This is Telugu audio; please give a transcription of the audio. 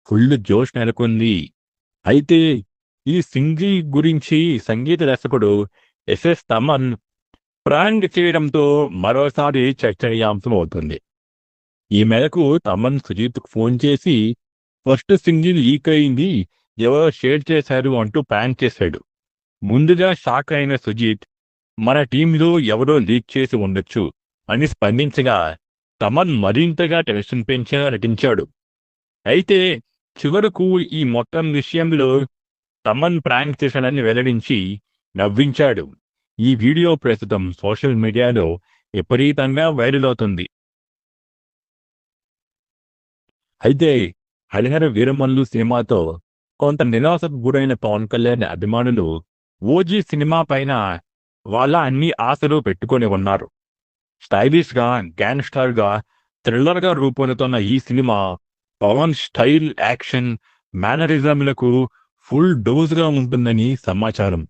ఫుల్ జోష్ నెలకొంది. అయితే ఈ సింగీ గురించి సంగీత దర్శకుడు ఎస్ఎస్ తమన్ ప్రాంక్ చేయడంతో మరోసారి చర్చనీయాంశం అవుతుంది. ఈ మేరకు తమన్ సుజీత్కు ఫోన్ చేసి ఫస్ట్ సింగిల్ లీక్ అయింది, ఎవరో షేర్ చేశారు అంటూ ప్రాంక్ చేశాడు. ముందుగా షాక్ అయిన సుజీత్ మన టీంలో ఎవరో లీక్ చేసి ఉండొచ్చు అని స్పందించగా తమన్ మరింతగా టెన్షన్ పెంచేలా నటించాడు. అయితే చివరకు ఈ మొత్తం విషయంలో తమన్ ప్రాంక్ చేశాడని వెల్లడించి నవ్వించాడు. ఈ వీడియో ప్రస్తుతం సోషల్ మీడియాలో విపరీతంగా వైరల్ అవుతుంది. అయితే హరిహర వీరమల్లు సినిమాతో కొంత నిరాశకు గురైన పవన్ కళ్యాణ్ అభిమానులు ఓజీ సినిమా పైన వాళ్ళ అన్ని ఆశలు పెట్టుకొని ఉన్నారు. స్టైలిష్ గా, గ్యాంగ్స్టర్ గా, థ్రిల్లర్ గా రూపొందుతున్న ఈ సినిమా పవన్ స్టైల్, యాక్షన్, మేనరిజంలకు ఫుల్ డోస్ గా ఉంటుందని సమాచారం.